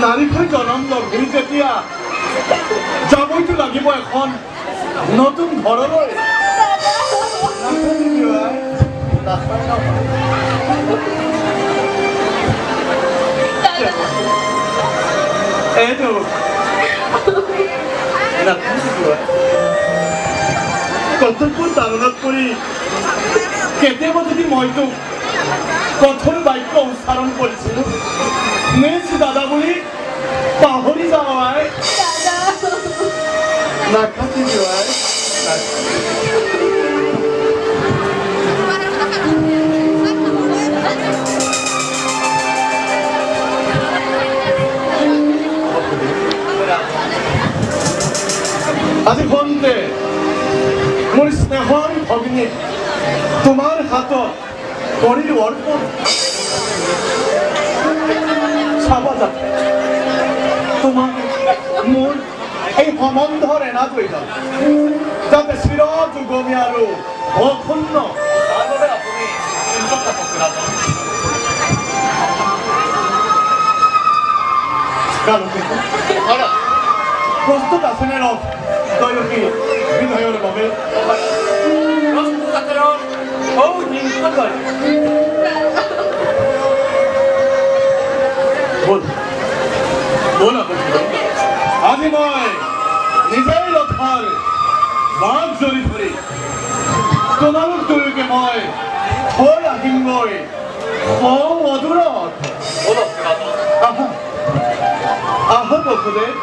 নাৰীখন জনম লভি যেতিয়া যাবইতো লাগিব এখন নতুন ঘৰলৈ এইটো কৰ্তব্যৰ তাৰণত কৰি কেতিয়াবা যদি মই তোক কঠোৰ বাক্য উচ্চাৰণ কৰিছিলোঁ নিজ দাদা বুলি পাহৰি যাওঁ আই নাকাটিবি আই আজি সন্ধ্যে মোৰ স্নেহৰ ভগিনী তোমাৰ হাতত কৰিলোঁ অৰ্পণ চাব যাতে তোমাক মোৰ এই সম্বন্ধৰ এনাজৰি যাওঁ যাতে চিৰ যুগমী আৰু অক্ষুণ্ণ তাৰ বাবে আপুনি প্ৰস্তুত আছেনে ৰথ দৈৰকী বিনয়ৰ বাবে প্ৰস্তুত আছে ৰথ আজি মই নিজেই ৰথৰ বাঘ জৰি ধৰি তোমালোক দুয়োকে মই থৈ আহিমগৈ অদূৰত আহ বসুদেৱ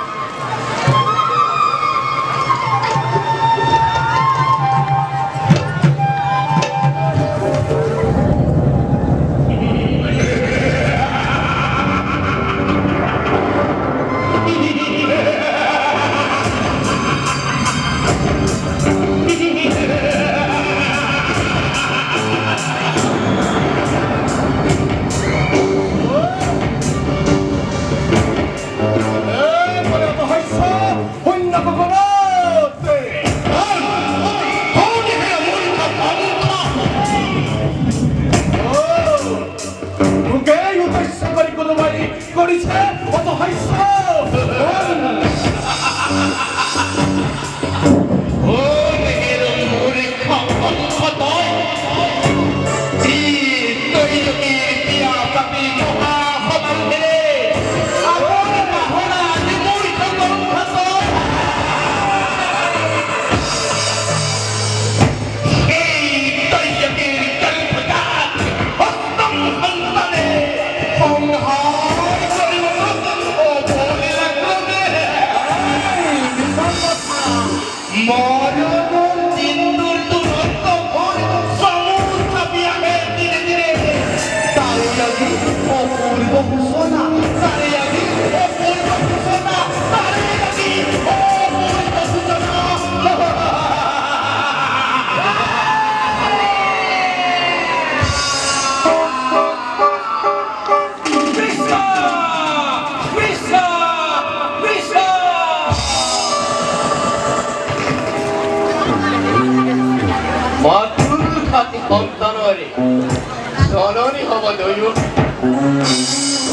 জননী হব দৈও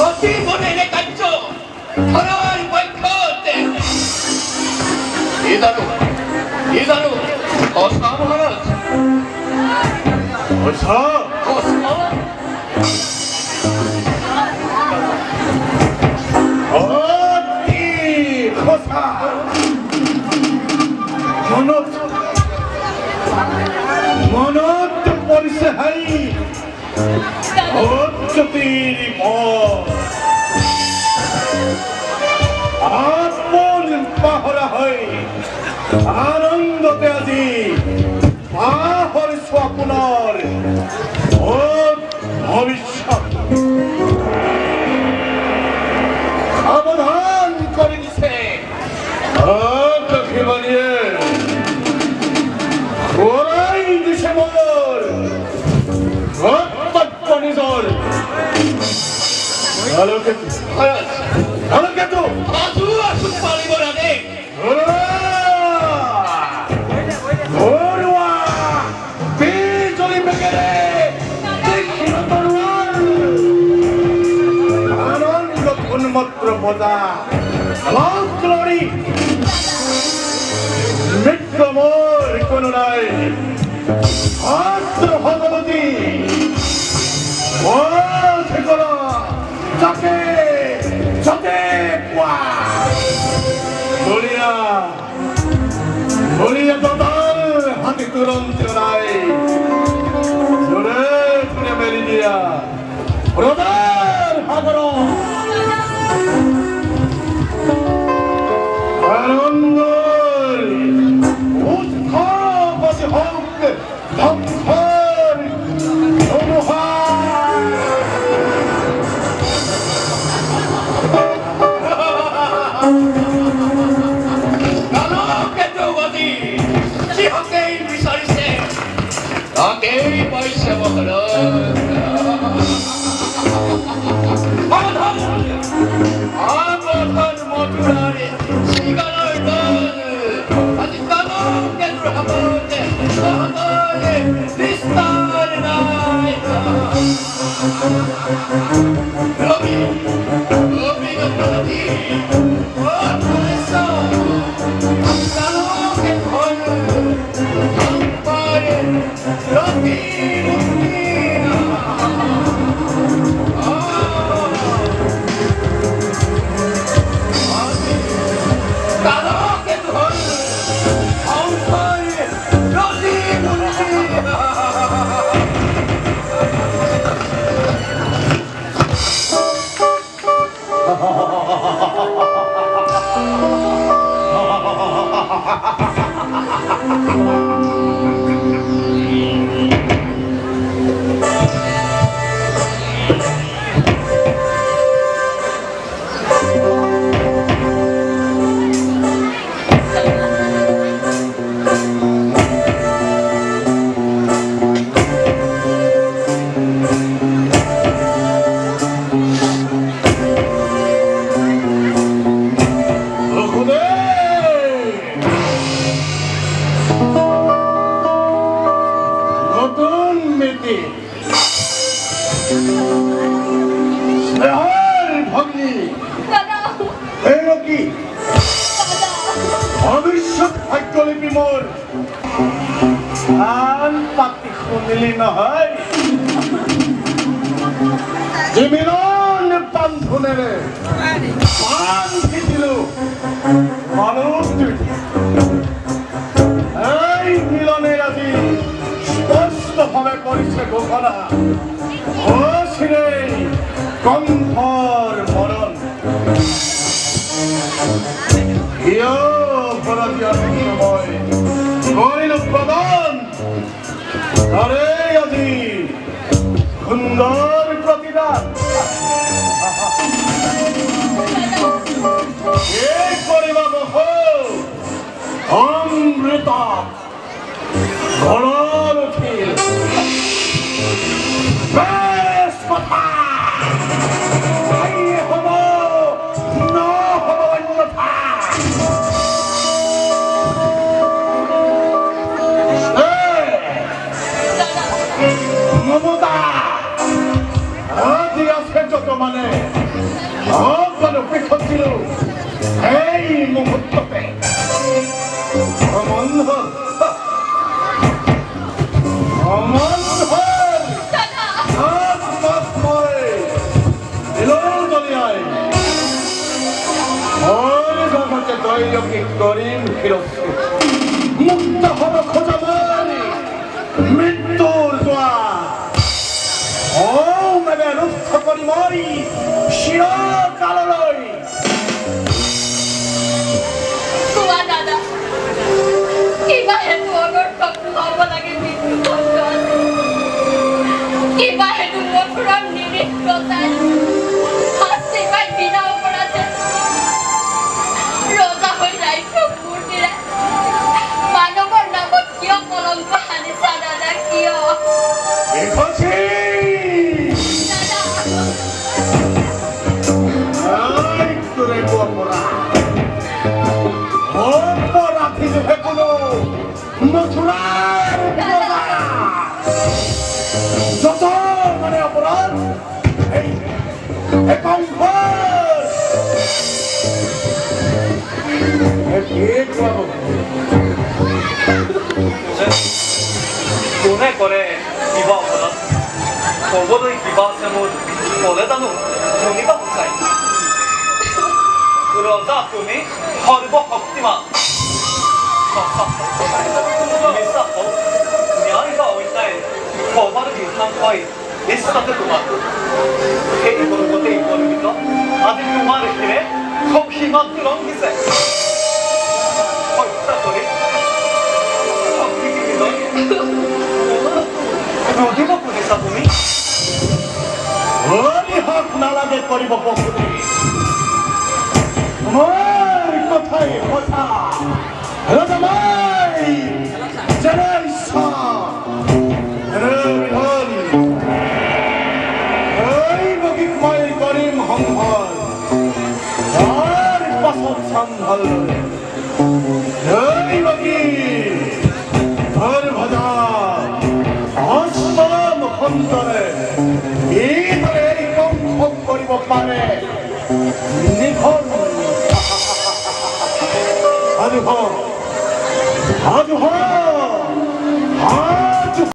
অতি মনেৰে কাৰ্য ধৰাৰ পক্ষতে 이 자루 거사 মহাৰাজ মনত পৰিছে হাই অজ্যোতিৰ আপন পাহৰা হৈ আনন্দতে আজি পাহৰিছো আপোনাৰ ভৱিষ্যত সাৱধান কৰি দিছে লক্ষ্মীবাণীয়ে ওৰাই দিছে মোৰ কৰ্তব্য নিজৰ আলোকেতো আজু আজু পালিব ৰাধে ঘৰুৱা বিজুলী বেগেৰে দেখিব তৰোৱাল আনন্দ উন্মত্ত বজা লৰি মৃত্যু মোৰ কোনো নাই ভাদ্ৰ ভগৱতী যাতে যাতে পোৱা বলিয়া দদাল হাতি তুরন্ত নাই জোরে জোরে মেলি দিয়া রোদার হাগর আনন্দর উৎসবতি হোক ধ্বংসর অনুহার তাকেই পাইছে মহারাজ আবধান মথুরারে শিকারের দল আজি কালকে দুর্হাবতে সহতরে বিস্তার নাই রবি রবি গতি ও পয়সা কালকে ধন পারে রবি ভবিষ্যৎ ভাগ্যলিপি মোর আন পাতি শুনিলি নহয় যে মিলন বান্ধোনেৰে বান্ধি দিলো মানুহ এই মিলনে আজি স্পষ্টভাৱে কৰিছে ঘোষণা অচিৰে কণ্ঠৰ মৰণ সময় কৰিল প্ৰদান আৰে আজি সুন্দৰ প্ৰতিদান এই পৰিবাৰ অমৃত ঘৰৰ উঠিল বেশ কথা হব নহব অন্যথা মমতা তৈলকি করিম ফিরস্ত মুক্ত হব খোঁজামারি মৃত্যুর দ্বার ও মেবে রুদ্ধ করি মরি চিরকাললৈ কোৱা দাদা কিবা হেতু অনৰ্থক হ'ব লাগে মৃত্যু কষ্ট আছে কিবা হেতু মথুৰাৰ নিৰীহ প্ৰজাই শাস্তি পাই বিনা অপৰাধে ৰজা হৈ ৰাজ্য মূৰ্তিৰে মানৱৰ নামত কিয় কলংক সানিছা দাদা কিয় দেখছি দাদা আই তোরে গোপরা অপরাধী যে কোনো মথুরার প্রজা যত মানে অপরাধ এই কঙ্কর কোনে কৰে কিবা অপৰাধ ক'বলৈ কিবা আছে মোৰ ক'লে জানো শুনিব বিচাৰি ৰজা তুমি সৰ্বশক্তিমান মিছা হওক ন্যায় বা অন্যায় সবাৰ বিধান হয় ইচ্ছাতে তোমাৰ সেই পৰ্বতে পৰিমিত আজি তোমাৰ এখিৰে সীমান্ত লংঘিছে হত্যা কৰি ৰোধিব খুঁজেছা তুমি হক নালাগে কৰিব পশুতি আমাৰ কথাই কথা ৰজমাই যাৰা ইচ্ছা এই বগিক মই কৰিম সংঘৰ তাৰ পাছত চাম ভালদৰে এই বগী ধৰ ভজা অষ্টম খন্তৰে এইদৰে কংস কৰিব পাৰে নিখন সাধু হ